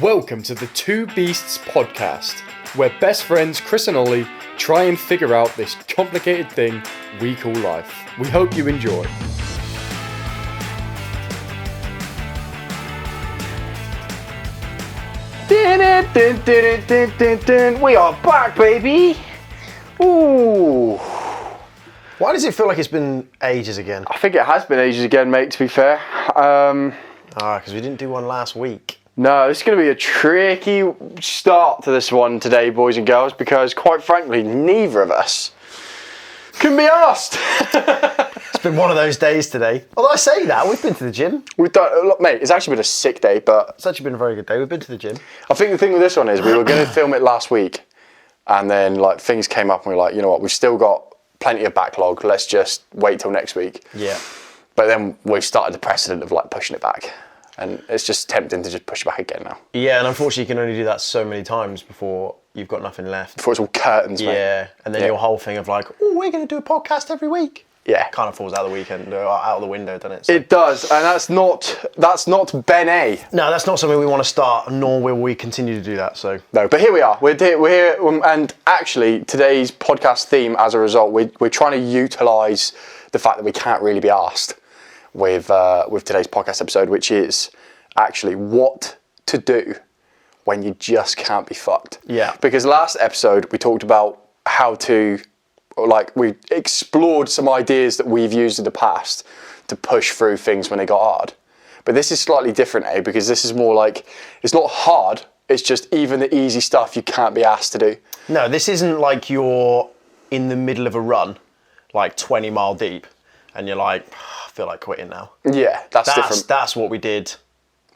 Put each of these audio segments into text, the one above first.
Welcome to the Two Beasts podcast, where best friends Chris and Ollie try and figure out this complicated thing we call life. We hope you enjoy. We are back, baby! Ooh. Why does it feel like it's been ages again? I think it has been ages again, mate, to be fair. Because we didn't do one last week. No, this is going to be a tricky start to this one today, boys and girls, because quite frankly, neither of us can be asked. It's been one of those days today. Although I say that, we've been to the gym. We've done, look, mate, it's actually been a sick day, but It's actually been a very good day. We've been to the gym. I think the thing with this one is we were going to film it last week, and then like things came up and we were like, you know what, we've still got plenty of backlog. Let's just wait till next week. Yeah. But then we started the precedent of like pushing it back. And it's just tempting to just push it back again now. Yeah, and unfortunately you can only do that so many times before you've got nothing left. Before it's all curtains, mate. Yeah, and then your whole thing of like, oh, we're going to do a podcast every week. Yeah. Kind of falls out of the window, doesn't it? So. It does, and that's not Ben A. No, that's not something we want to start, nor will we continue to do that, so. No, but here we are. We're here, and actually today's podcast theme, as a result, we're trying to utilise the fact that we can't really be asked with today's podcast episode, which is actually what to do when you just can't be fucked. Yeah. Because last episode we talked about how to, like, we explored some ideas that we've used in the past to push through things when they got hard. But this is slightly different, because this is more like, it's not hard, it's just even the easy stuff you can't be asked to do. No, this isn't like you're in the middle of a run, like 20 mile deep, and you're like, I feel like quitting now. Yeah, that's different. That's what we did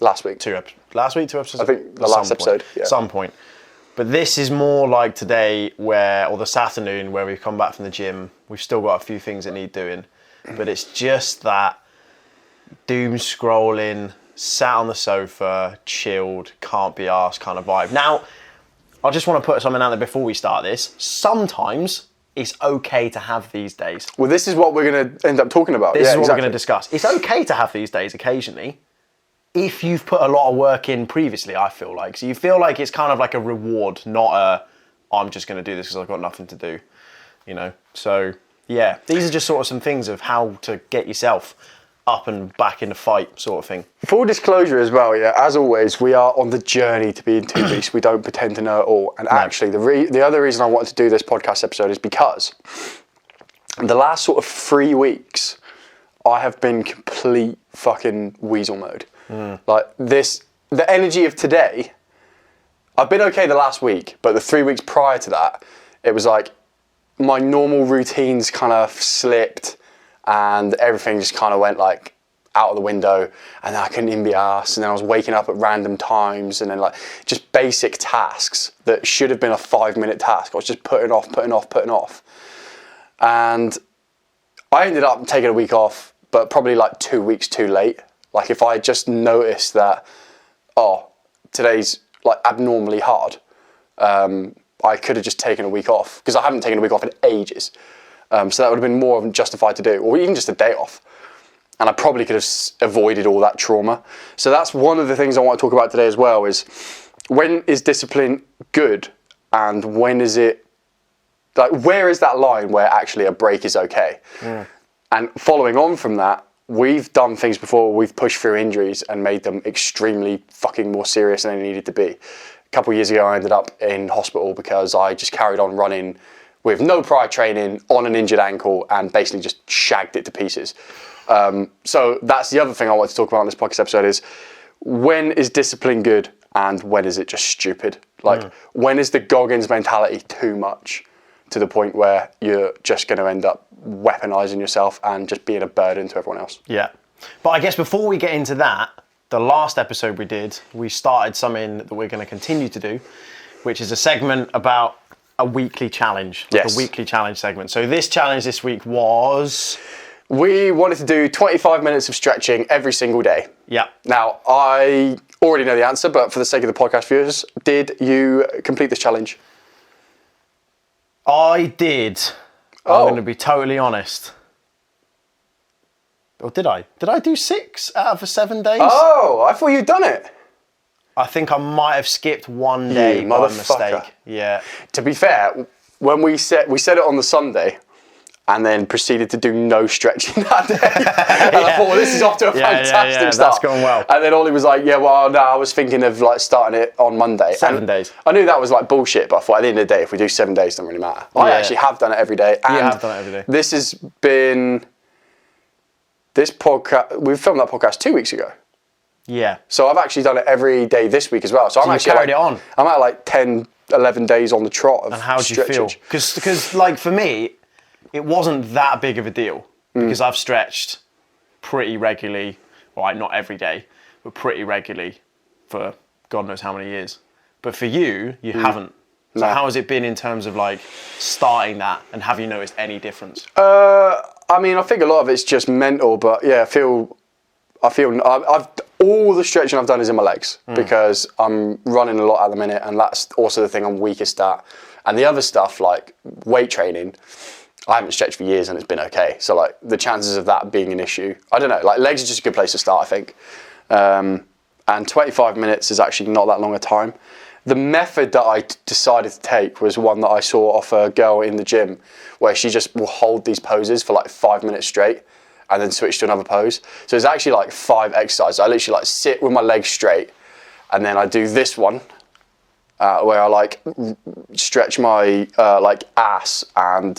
Last week. two episodes. I think the last episode. Yeah. Some point. But this is more like today or this afternoon where we've come back from the gym. We've still got a few things that need doing. But it's just that doom scrolling, sat on the sofa, chilled, can't be arsed kind of vibe. Now, I just want to put something out there before we start this. Sometimes it's okay to have these days. Well, this is what we're going to end up talking about. This is what exactly. we're going to discuss. It's okay to have these days occasionally if you've put a lot of work in previously, I feel like. So you feel like it's kind of like a reward, not I'm just going to do this because I've got nothing to do, you know? So, yeah, these are just sort of some things of how to get yourself up and back in the fight sort of thing. Full disclosure as well, yeah, as always, we are on the journey to being two beasts. We don't pretend to know it all. And actually, the other reason I wanted to do this podcast episode is because the last sort of 3 weeks, I have been complete fucking weasel mode. Like the energy of today, I've been okay the last week, but the 3 weeks prior to that, it was like my normal routines kind of slipped and everything just kind of went like out of the window, and then I couldn't even be asked, and then I was waking up at random times, and then like just basic tasks that should have been a 5-minute task, I was just putting off. And I ended up taking a week off, but probably like 2 weeks too late. Like if I just noticed that, today's like abnormally hard, I could have just taken a week off, because I haven't taken a week off in ages. So that would have been more justified to do, or even just a day off. And I probably could have avoided all that trauma. So that's one of the things I want to talk about today as well, is when is discipline good, and when is it, like, where is that line where actually a break is okay? Yeah. And following on from that, we've done things before, we've pushed through injuries and made them extremely fucking more serious than they needed to be. A couple of years ago, I ended up in hospital because I just carried on running with no prior training on an injured ankle and basically just shagged it to pieces. So that's the other thing I want to talk about in this podcast episode is, when is discipline good and when is it just stupid? Like, when is the Goggins mentality too much to the point where you're just going to end up weaponizing yourself and just being a burden to everyone else? Yeah. But I guess before we get into that, the last episode we did, we started something that we're going to continue to do, which is a segment about a weekly challenge. Yes. A weekly challenge segment. So this challenge this week was... We wanted to do 25 minutes of stretching every single day. Yeah. Now, I already know the answer, but for the sake of the podcast viewers, did you complete this challenge? I did. I'm going to be totally honest. Or did I? Did I do 6 out of the 7 days? Oh, I thought you'd done it. I think I might have skipped one day by mistake. Yeah. To be fair, when we set it on the Sunday, and then proceeded to do no stretching that day. And I thought, well, this is off to a fantastic start. That's gone well. And then Ollie was like, yeah, well, no, I was thinking of like starting it on Monday. 7 days. I knew that was like bullshit, but I thought at the end of the day, if we do 7 days, it doesn't really matter. I actually have done it every day. And you have done it every day. This has been, this podcast, we filmed that podcast 2 weeks ago. Yeah. So I've actually done it every day this week as well. So I'm actually carried it on. I'm at like 10, 11 days on the trot of And how do you stretching. feel? Because like for me, it wasn't that big of a deal because I've stretched pretty regularly, well, not every day, but pretty regularly for God knows how many years. But for you, you haven't. So how has it been in terms of like starting that, and have you noticed any difference? I mean, I think a lot of it's just mental, but yeah, I've all the stretching I've done is in my legs because I'm running a lot at the minute, and that's also the thing I'm weakest at. And the other stuff like weight training, I haven't stretched for years and it's been okay. So like the chances of that being an issue, I don't know. Like legs is just a good place to start, I think. And 25 minutes is actually not that long a time. The method that I decided to take was one that I saw off a girl in the gym, where she just will hold these poses for like 5 minutes straight and then switch to another pose. So it's actually like 5 exercises. I literally like sit with my legs straight, and then I do this one where I like stretch my like ass and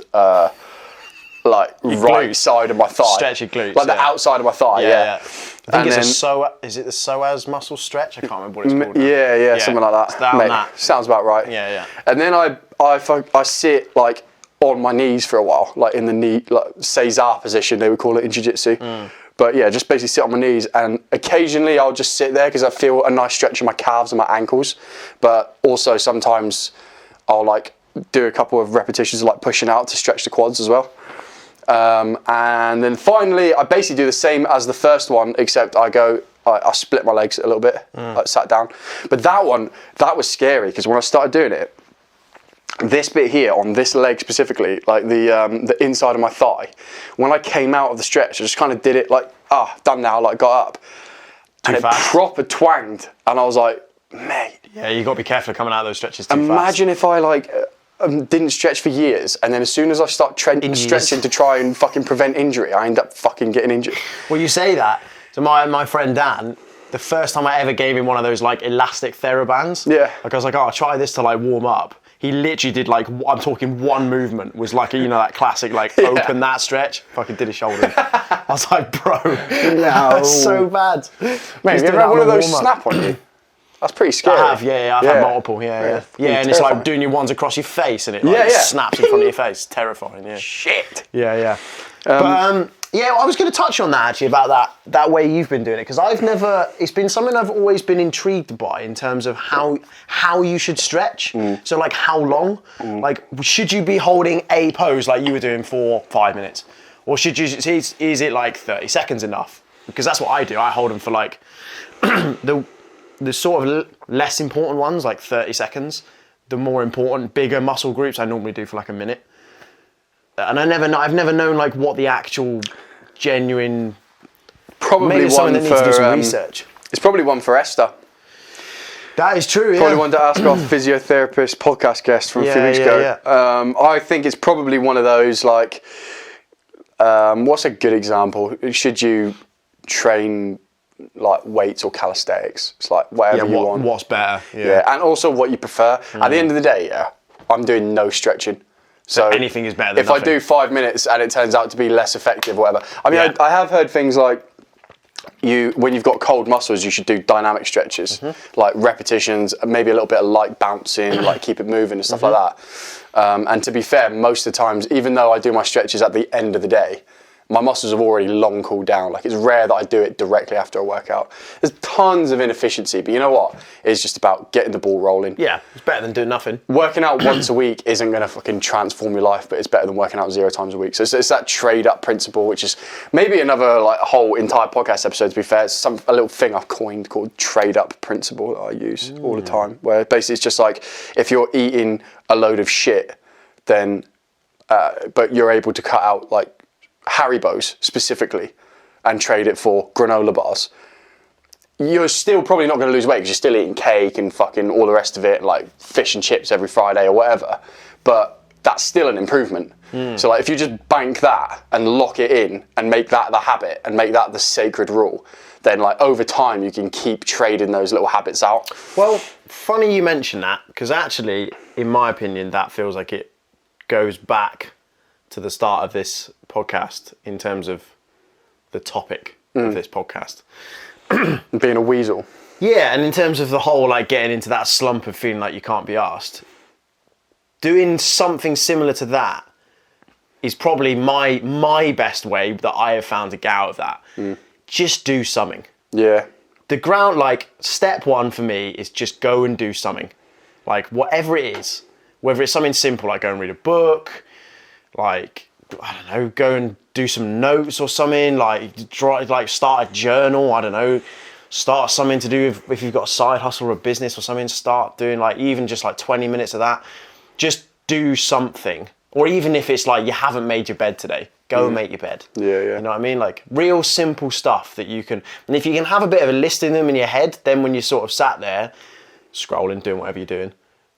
like right side of my thigh. Stretch your glutes. Like the outside of my thigh, yeah. I think is it the psoas muscle stretch? I can't remember what it's called. Yeah, something like that. That. Sounds about right. Yeah. And then I sit like on my knees for a while, like in the knee, like Cesar position, they would call it in jiu-jitsu. But yeah, just basically sit on my knees, and occasionally I'll just sit there because I feel a nice stretch in my calves and my ankles. But also sometimes I'll like do a couple of repetitions of like pushing out to stretch the quads as well. And then finally, I basically do the same as the first one, except I split my legs a little bit, like sat down. But that was scary because when I started doing it, this bit here on this leg specifically, like the inside of my thigh, when I came out of the stretch, I just kind of did it like, done now, like got up. Too and fast. It proper twanged. And I was like, mate. Yeah, you got to be careful coming out of those stretches too Imagine if I like didn't stretch for years, and then as soon as I start stretching to try and fucking prevent injury, I end up fucking getting injured. Well, you say that. So my friend Dan, the first time I ever gave him one of those like elastic Therabands, like I was like, I'll try this to like warm up. He literally did like, I'm talking one movement, was like, you know, that classic like open that stretch, fucking did his shoulder. I was like, bro, that's so bad. Mate, have you ever had one of those snap on you? That's pretty scary. I have, I've had multiple, yeah, and it's like doing your ones across your face, and it like snaps in front of your face. Terrifying, yeah. Shit. Yeah. But I was going to touch on that actually, about that way you've been doing it, because it's been something I've always been intrigued by in terms of how you should stretch. So like how long? Like should you be holding a pose like you were doing for 5 minutes? Or should you, is it like 30 seconds enough? Because that's what I do. I hold them for like the sort of less important ones, like 30 seconds. The more important, bigger muscle groups, I normally do for like a minute. And I've never known like what the actual genuine. Probably one that for needs to do some research. It's probably one for Esther. That is true. Probably one to ask our physiotherapist podcast guest from a few weeks ago. I think it's probably one of those like. What's a good example? Should you train like weights or calisthenics? It's like whatever you want. What's better? Yeah, and also what you prefer. At the end of the day, I'm doing no stretching. So anything is better than if nothing. I do 5 minutes and it turns out to be less effective or whatever. I mean, I have heard things like when you've got cold muscles, you should do dynamic stretches, like repetitions, maybe a little bit of light bouncing, like keep it moving and stuff like that. And to be fair, most of the times, even though I do my stretches at the end of the day, my muscles have already long cooled down. Like it's rare that I do it directly after a workout. There's tons of inefficiency, but you know what? It's just about getting the ball rolling. Yeah, it's better than doing nothing. Working out once a week isn't going to fucking transform your life, but it's better than working out 0 times a week. So it's that trade up principle, which is maybe another like whole entire podcast episode. To be fair, it's a little thing I've coined called trade up principle that I use all the time. Where basically it's just like if you're eating a load of shit, then but you're able to cut out like Haribos specifically and trade it for granola bars, you're still probably not going to lose weight because you're still eating cake and fucking all the rest of it, like fish and chips every Friday or whatever. But that's still an improvement. So like if you just bank that and lock it in and make that the habit and make that the sacred rule, then like over time you can keep trading those little habits out. Well, funny you mention that, because actually, in my opinion, that feels like it goes back to the start of this podcast in terms of the topic of this podcast. Being a weasel. Yeah, and in terms of the whole like getting into that slump of feeling like you can't be asked, doing something similar to that is probably my best way that I have found to get out of that. Just do something. Yeah. The ground, like, step one for me is just go and do something. Like, whatever it is. Whether it's something simple, like go and read a book, like, I don't know, go and do some notes or something, like start a journal, I don't know, start something to do with, if you've got a side hustle or a business or something, start doing like even just like 20 minutes of that. Just do something. Or even if it's like you haven't made your bed today, go and make your bed. Yeah. You know what I mean? Like real simple stuff that you can, and if you can have a bit of a list in them in your head, then when you're sort of sat there, scrolling, doing whatever you're doing,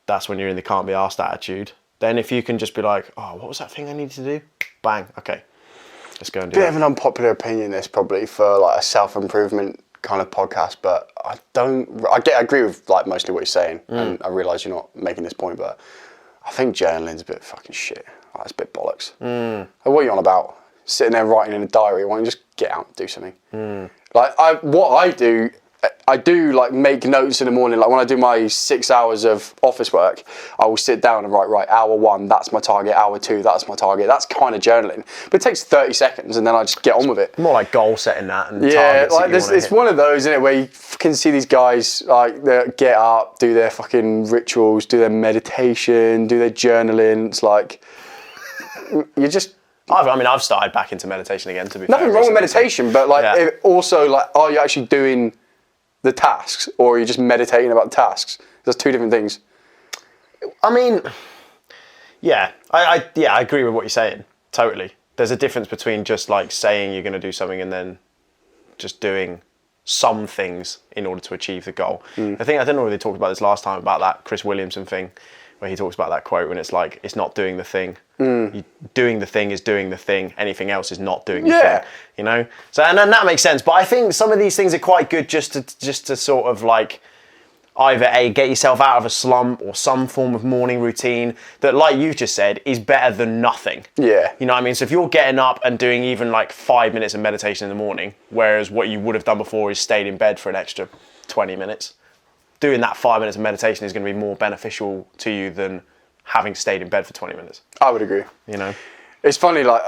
that's when you're in the can't be asked attitude. Then if you can just be like, oh, what was that thing I needed to do? Bang, okay, let's go and do it. Bit of an unpopular opinion this probably for like a self-improvement kind of podcast, but I agree with like mostly what you're saying, and I realise you're not making this point, but I think journaling's a bit fucking shit. Like, it's a bit bollocks. Like, what are you on about? Sitting there writing in a diary, why don't you just get out and do something? Like, I do like make notes in the morning. Like when I do my 6 hours of office work, I will sit down and write, right, hour 1, that's my target, hour 2, that's my target. That's kind of journaling. But it takes 30 seconds and then I just get on with it. More like goal setting that and yeah, targets like it's one of those, isn't it, where you can see these guys like they get up, do their fucking rituals, do their meditation, do their journaling. It's like you just. I've started back into meditation again. To be nothing fair, wrong with recently, meditation, but like it also like, are you actually doing the tasks, or are you just meditating about the tasks? There's two different things. I mean, yeah, I agree with what you're saying. Totally. There's a difference between just like saying you're going to do something and then just doing some things in order to achieve the goal. I think I don't know whether they talked about this last time about that Chris Williamson thing, where he talks about that quote when it's like, it's not doing the thing. Doing the thing is doing the thing. Anything else is not doing the thing. You know? So, and then that makes sense. But I think some of these things are quite good just to sort of like either get yourself out of a slump or some form of morning routine that, like you just said, is better than nothing. Yeah. You know what I mean? So if you're getting up and doing even like 5 minutes of meditation in the morning, whereas what you would have done before is stayed in bed for an extra 20 minutes, doing that 5 minutes of meditation is going to be more beneficial to you than having stayed in bed for 20 minutes. I would agree. You know? It's funny, like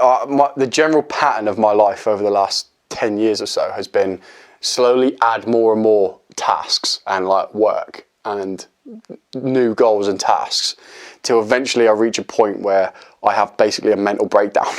the general pattern of my life over the last 10 years or so has been slowly add more and more tasks and like work and new goals and tasks till eventually I reach a point where I have basically a mental breakdown.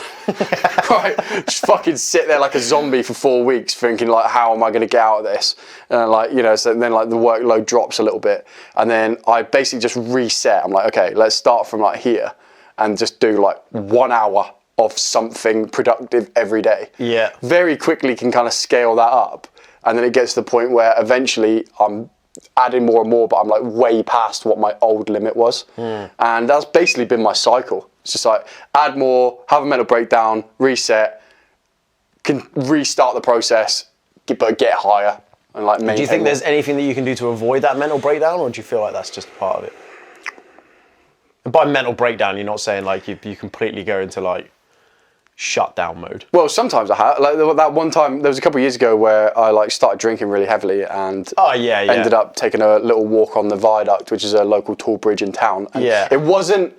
Right? Just fucking sit there like a zombie for 4 weeks thinking like, how am I going to get out of this? And like, you know, so then like the workload drops a little bit and then I basically just reset. I'm like, okay, let's start from like here and just do like 1 hour of something productive every day. Yeah. Very quickly can kind of scale that up. And then it gets to the point where eventually I'm adding more and more, but I'm like way past what my old limit was. And that's basically been my cycle. It's just like add more, have a mental breakdown, reset, can restart the process, but get higher and like maintain. Do you think more. there's anything that you can do to avoid that mental breakdown, or do you feel like that's just part of it? And by mental breakdown, you're not saying like you completely go into like shutdown mode. Well, sometimes I have. Like that one time, there was a couple of years ago where I like started drinking really heavily and ended up taking a little walk on the viaduct, which is a local tall bridge in town. And it wasn't.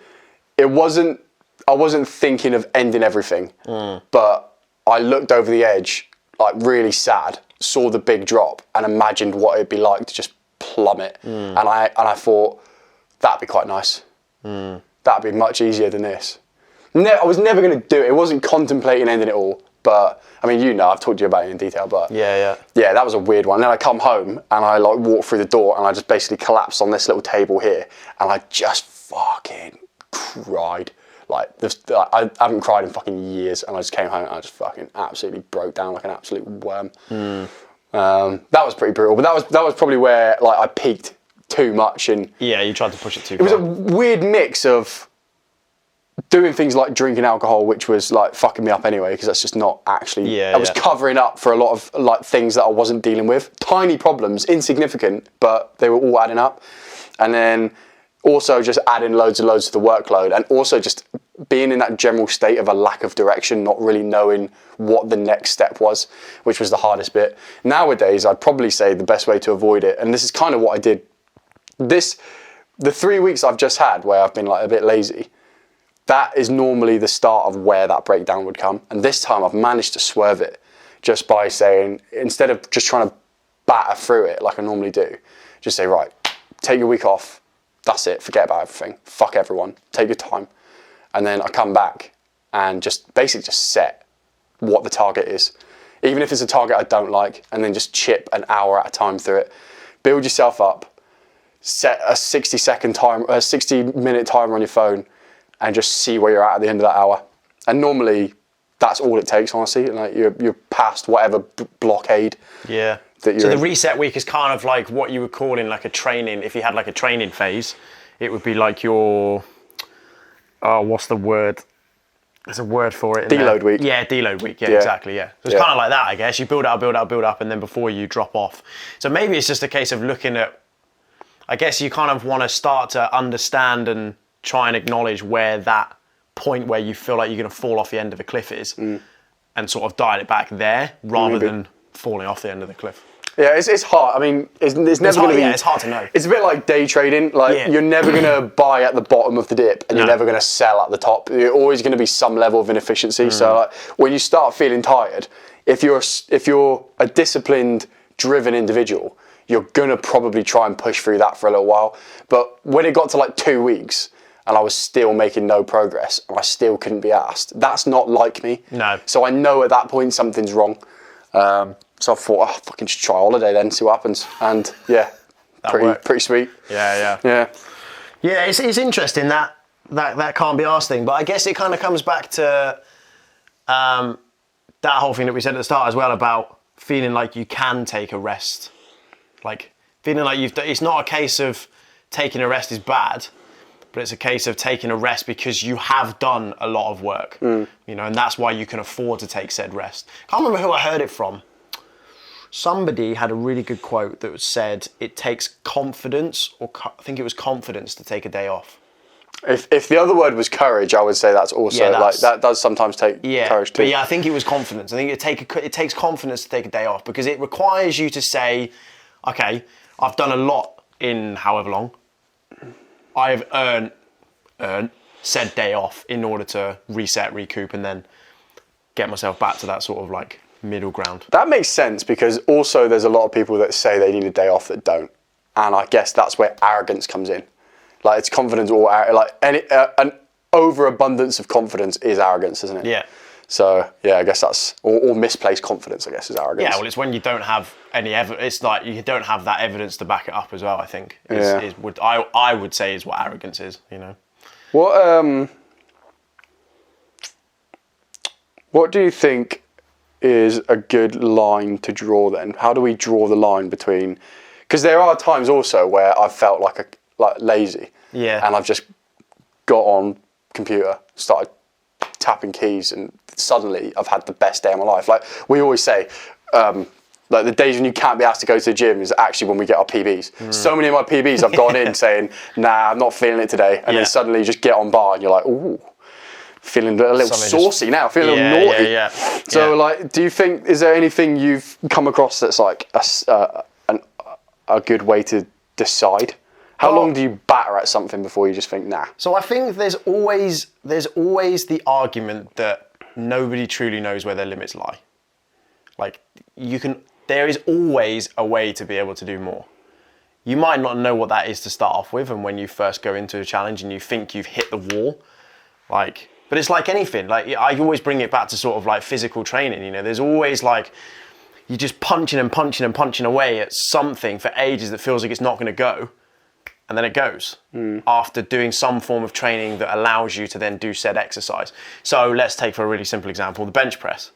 I wasn't thinking of ending everything, but I looked over the edge, like really sad, saw the big drop, and imagined what it'd be like to just plummet. And I thought that'd be quite nice. That'd be much easier than this. I was never going to do it. It wasn't contemplating ending it all, but I mean, you know, I've talked to you about it in detail, but yeah, that was a weird one. And then I come home and I like walk through the door and I just basically collapsed on this little table here and I just fucking cried. Like I haven't cried in fucking years, and I just came home and I just fucking absolutely broke down like an absolute worm. That was pretty brutal, but that was probably where like I peaked too much, and Yeah, you tried to push it too it was far. a weird mix of doing things like drinking alcohol, which was like fucking me up anyway, because that's just not actually. Yeah, I was yeah. covering up for a lot of like things that I wasn't dealing with, tiny problems, insignificant, but they were all adding up, and then also just adding loads and loads to the workload, and also just being in that general state of a lack of direction, not really knowing what the next step was, which was the hardest bit. Nowadays, I'd probably say the best way to avoid it, and this is kind of what I did. The 3 weeks I've just had where I've been like a bit lazy, that is normally the start of where that breakdown would come. And this time I've managed to swerve it just by saying, instead of just trying to batter through it like I normally do, just say, right, take your week off. That's it. Forget about everything. Fuck everyone. Take your time. And then I come back and just basically just set what the target is. Even if it's a target I don't like, and then just chip an hour at a time through it. Build yourself up. Set a 60-minute timer on your phone, and just see where you're at the end of that hour. And normally, that's all it takes, honestly. Like you're past whatever blockade. Yeah. That you're So the in. reset week is kind of like what you would call in like a training. If you had like a training phase, it would be like your. Oh, what's the word? There's a word for it. Deload week. Yeah, deload week. Yeah, exactly. Yeah. So it's kind of like that, I guess. You build up, and then before you drop off. So maybe it's just a case of looking at. I guess you kind of want to start to understand and try and acknowledge where that point where you feel like you're going to fall off the end of a cliff is, and sort of dial it back there rather than falling off the end of the cliff. Yeah, it's hard. I mean, it's never going to be. Yeah, it's hard to know. It's a bit like day trading. Like you're never going to buy at the bottom of the dip, and you're never going to sell at the top. You're always going to be some level of inefficiency. So like, when you start feeling tired, if you're a disciplined, driven individual, you're going to probably try and push through that for a little while. But when it got to like 2 weeks, and I was still making no progress, and I still couldn't be asked, that's not like me. No. So I know at that point something's wrong. So I thought, fucking just try holiday then, see what happens. And yeah, pretty sweet. Yeah. Yeah, it's interesting that can't be asked thing, but I guess it kind of comes back to that whole thing that we said at the start as well about feeling like you can take a rest. Like feeling like it's not a case of taking a rest is bad, but it's a case of taking a rest because you have done a lot of work, you know, and that's why you can afford to take said rest. Can't remember who I heard it from. Somebody had a really good quote that said it takes confidence, I think it was confidence, to take a day off. If the other word was courage, I would say that's also like that does sometimes take courage too. But yeah, I think it was confidence. I think it takes confidence to take a day off because it requires you to say, okay, I've done a lot in however long. I've earned said day off in order to reset, recoup, and then get myself back to that sort of like middle ground. That makes sense because also there's a lot of people that say they need a day off that don't, and I guess that's where arrogance comes in. Like it's confidence or like an overabundance of confidence is arrogance, isn't it? Yeah. So yeah, I guess that's or misplaced confidence. I guess is arrogance. Yeah, well, it's when you don't have any evidence. It's like you don't have that evidence to back it up as well. I think I would say is what arrogance is. You know. What do you think is a good line to draw then? How do we draw the line between? Because there are times also where I've felt like lazy. Yeah. And I've just got on computer, started tapping keys, and suddenly I've had the best day of my life. Like we always say, like the days when you can't be asked to go to the gym is actually when we get our PBs. So many of my PBs I've gone in saying, nah, I'm not feeling it today. And then suddenly you just get on bar and you're like, ooh, feeling a little saucy now, feeling a little naughty. Yeah. So like, do you think, is there anything you've come across that's like a good way to decide? How long do you batter at something before you just think, nah? So I think there's always the argument that nobody truly knows where their limits lie. Like there is always a way to be able to do more. You might not know what that is to start off with, and when you first go into a challenge and you think you've hit the wall, like, but it's like anything. Like I always bring it back to sort of like physical training. You know, there's always like you're just punching away at something for ages that feels like it's not going to go. And then it goes after doing some form of training that allows you to then do said exercise. So let's take, for a really simple example, the bench press.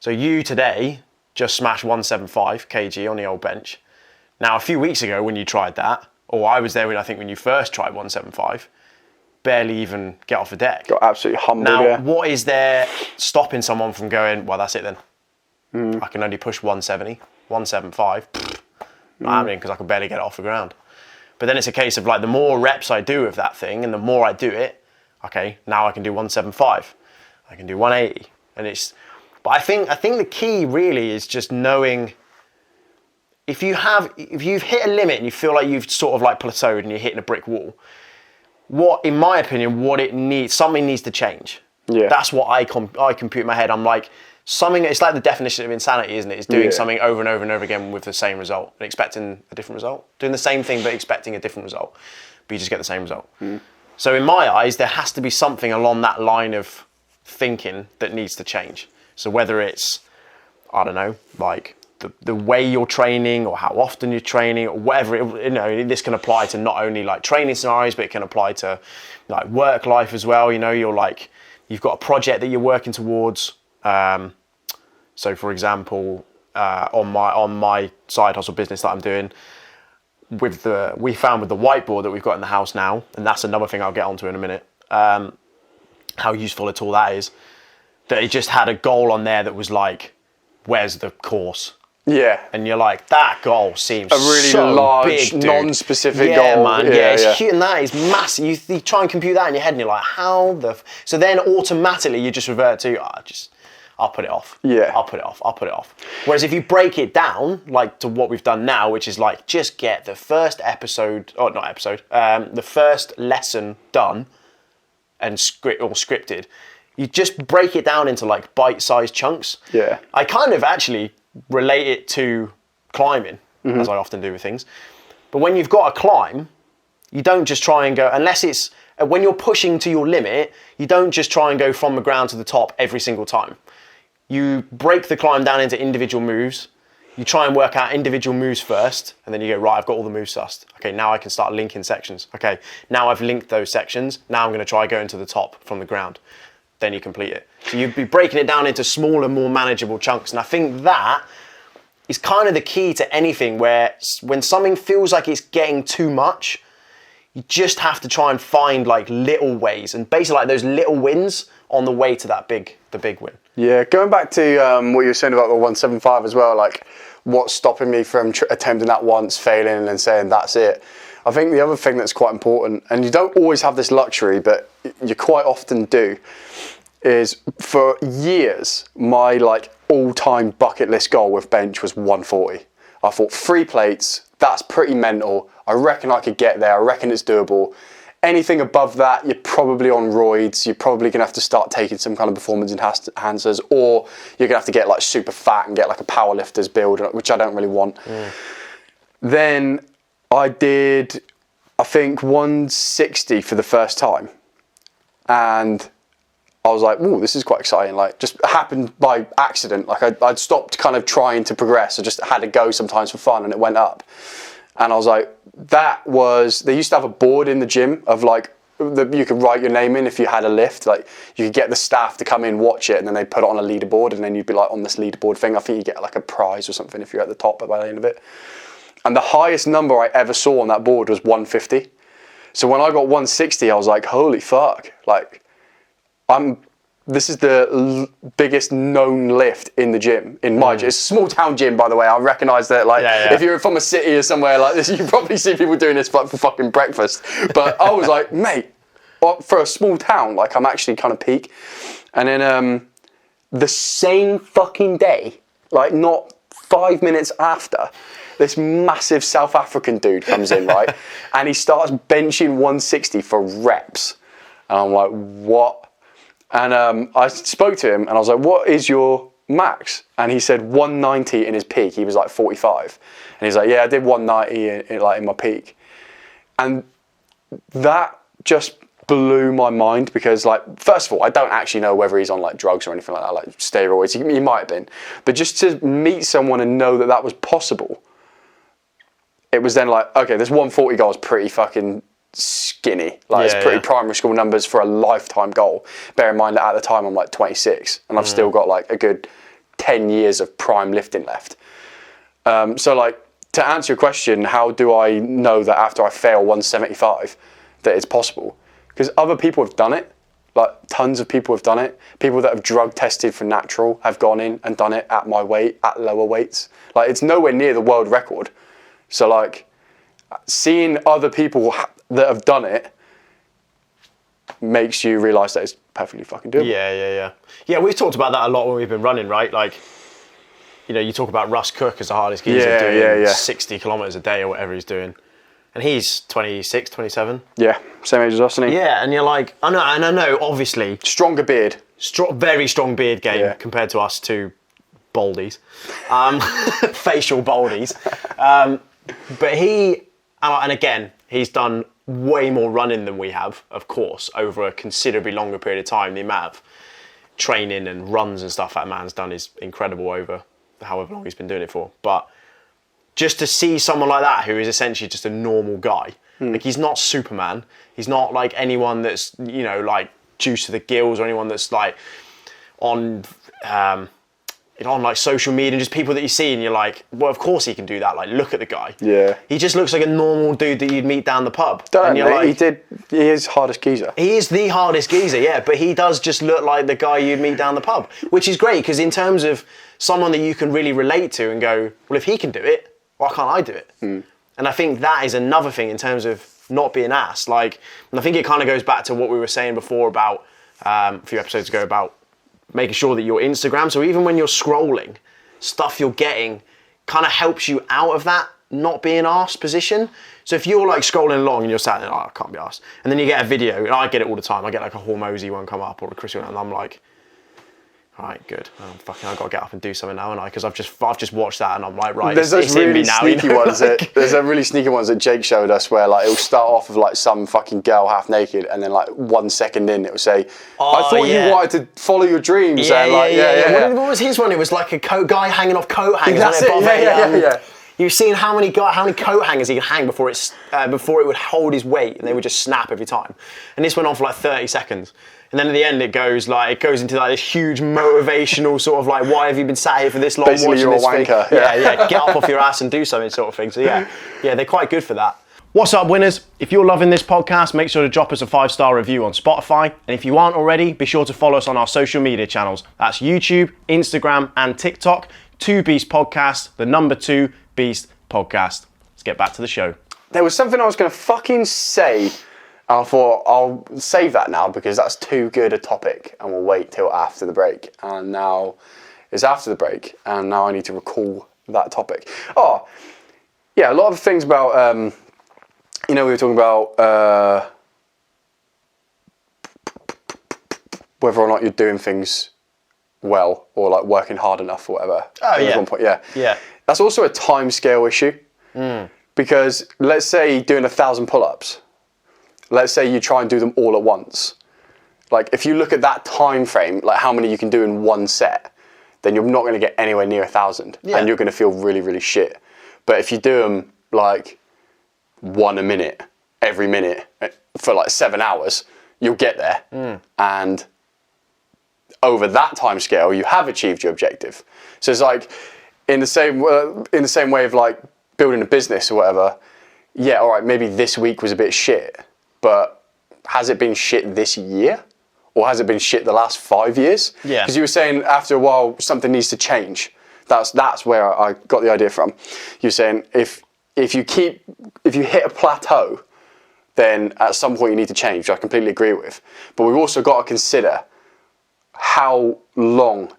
So you today just smash 175 kg on the old bench. Now, a few weeks ago when you tried that, or I was there when you first tried 175, barely even get off the deck. Got absolutely humbled. Now, what is there stopping someone from going, well, that's it then. I can only push 170, 175. Not happening because I can barely get it off the ground. But then it's a case of like, the more reps I do of that thing and the more I do it, okay, now I can do 175. I can do 180. But I think the key really is just knowing if you've hit a limit and you feel like you've sort of like plateaued and you're hitting a brick wall, in my opinion, something needs to change. Yeah. That's what I compute in my head. I'm like, it's like the definition of insanity, isn't it? It's doing something over and over and over again with the same result and expecting a different result. Doing the same thing but expecting a different result, but you just get the same result. So in my eyes, there has to be something along that line of thinking that needs to change. So whether it's, I don't know, like the way you're training or how often you're training or whatever, this can apply to not only like training scenarios, but it can apply to like work life as well. You've got a project that you're working towards. So for example, on my side hustle business that I'm doing, we found with the whiteboard that we've got in the house now, and that's another thing I'll get onto in a minute, how useful a tool that is, that it just had a goal on there that was like, where's the course? Yeah. And you're like, that goal seems a really so large, big, non-specific goal. Yeah, man. It's huge, and that is massive. You try and compute that in your head, and you're like, how the? So then automatically you just revert to, I'll put it off. Yeah. I'll put it off. Whereas if you break it down, like to what we've done now, which is like just get the first the first lesson done and scripted. You just break it down into like bite-sized chunks. Yeah. I kind of actually relate it to climbing, as I often do with things. But when you've got a climb, you don't just try and go, unless it's, when you're pushing to your limit, you don't just try and go from the ground to the top every single time. You break the climb down into individual moves. You try and work out individual moves first, and then you go, right, I've got all the moves sussed. Okay, now I can start linking sections. Okay, now I've linked those sections. Now I'm going to try going to the top from the ground. Then you complete it. So you'd be breaking it down into smaller, more manageable chunks. And I think that is kind of the key to anything, where when something feels like it's getting too much, you just have to try and find like little ways and basically like those little wins on the way to the big win. Yeah, going back to what you were saying about the 175 as well, like what's stopping me from attempting that once, failing and then saying that's it. I think the other thing that's quite important, and you don't always have this luxury, but you quite often do, is for years, my like all-time bucket list goal with bench was 140. I thought 3 plates, that's pretty mental. I reckon I could get there. I reckon it's doable. Anything above that, you're probably on roids. You're probably gonna have to start taking some kind of performance enhancers, or you're gonna have to get like super fat and get like a powerlifter's build, which I don't really want. Then I did, I think 160 for the first time. And I was like, ooh, this is quite exciting. Like, just happened by accident. Like, I'd stopped kind of trying to progress. I just had to go sometimes for fun, and it went up. And I was like, they used to have a board in the gym of like, you could write your name in if you had a lift. Like, you could get the staff to come in, watch it, and then they'd put it on a leaderboard, and then you'd be like on this leaderboard thing. I think you get like a prize or something if you're at the top by the end of it. And the highest number I ever saw on that board was 150. So when I got 160, I was like, holy fuck. Like, this is the biggest known lift in the gym, in my gym. It's a small town gym, by the way. I recognise that, like, if you're from a city or somewhere like this, you probably see people doing this for fucking breakfast. But I was like, mate, for a small town, like, I'm actually kind of peak. And then the same fucking day, like, not 5 minutes after, this massive South African dude comes in, right? And he starts benching 160 for reps. And I'm like, what? And I spoke to him and I was like, what is your max? And he said 190 in his peak. He was like 45. And he's like, yeah, I did 190 in my peak. And that just blew my mind because, like, first of all, I don't actually know whether he's on like drugs or anything like that, like steroids. He might have been. But just to meet someone and know that that was possible, it was then like, okay, this 140 goal is pretty fucking skinny. Like, it's pretty primary school numbers for a lifetime goal. Bear in mind that at the time I'm like 26 and I've still got like a good 10 years of prime lifting left. So like, to answer your question, how do I know that after I fail 175 that it's possible? Because other people have done it. Like, tons of people have done it. People that have drug tested for natural have gone in and done it at my weight, at lower weights. Like, it's nowhere near the world record. So like, seeing other people that have done it makes you realise that it's perfectly fucking doable. Yeah, we've talked about that a lot when we've been running, right? Like, you know, you talk about Russ Cook as the hardest geezer doing 60 kilometres a day or whatever he's doing. And he's 26, 27. Yeah, same age as us, isn't he? Yeah, and you're like, I know, obviously. Stronger beard. Very strong beard game compared to us two baldies. Facial baldies. But he, and again, he's done way more running than we have, of course, over a considerably longer period of time. The amount of training and runs and stuff that man's done is incredible over however long he's been doing it for. But just to see someone like that who is essentially just a normal guy, like, he's not Superman, he's not like anyone that's, you know, like juice to the gills, or anyone that's like on like social media, and just people that you see and you're like, well, of course he can do that. Like, look at the guy. Yeah. He just looks like a normal dude that you'd meet down the pub. He is hardest geezer. He is the hardest geezer, yeah, but he does just look like the guy you'd meet down the pub, which is great, because in terms of someone that you can really relate to and go, well, if he can do it, why can't I do it? And I think that is another thing in terms of not being asked. Like, and I think it kind of goes back to what we were saying before about, a few episodes ago, about making sure that your Instagram, so even when you're scrolling, stuff you're getting kind of helps you out of that not being asked position. So if you're like scrolling along and you're sat there, oh, I can't be asked, and then you get a video, and I get it all the time, I get like a Hormozy one come up or a Chris, and I'm like, all right, good. I've got to get up and do something now, and because I've just watched that, and I'm like, right, there's it's really in me now, sneaky you know? ones there's a really sneaky ones that Jake showed us, where like it'll start off with like some fucking girl half naked, and then like 1 second in it'll say, I thought you wanted to follow your dreams. What was his one? It was like a guy hanging off coat hangers. That's it. You've seen how many coat hangers he could hang before it would hold his weight, and they would just snap every time. And this went on for like 30 seconds. And then at the end, it goes into like this huge motivational sort of like, why have you been sat here for this long Basically, watching you're this a wanker. thing? Yeah, get up off your ass and do something sort of thing. So yeah, they're quite good for that. What's up, winners? If you're loving this podcast, make sure to drop us a 5-star review on Spotify. And if you aren't already, be sure to follow us on our social media channels. That's YouTube, Instagram, and TikTok. 2 Beast Podcast, the number 2 Beast Podcast. Let's get back to the show. There was something I was going to fucking say. I thought I'll save that now because that's too good a topic, and we'll wait till after the break. And now it's after the break, and now I need to recall that topic. Oh, yeah, a lot of things about, we were talking about whether or not you're doing things well or like working hard enough or whatever. Oh, yeah. At one point, yeah. That's also a time scale issue because let's say doing 1,000 pull-ups. Let's say you try and do them all at once. Like, if you look at that time frame, like how many you can do in one set, then you're not going to get anywhere near 1,000, and you're going to feel really, really shit. But if you do them like 1 a minute, every minute for like 7 hours, you'll get there. And over that time scale, you have achieved your objective. So it's like in the same way of like building a business or whatever. Yeah, all right, maybe this week was a bit shit. But has it been shit this year? Or has it been shit the last 5 years? Yeah. Because you were saying after a while something needs to change. That's where I got the idea from. You were saying if you hit a plateau, then at some point you need to change, which I completely agree with. But we've also got to consider how long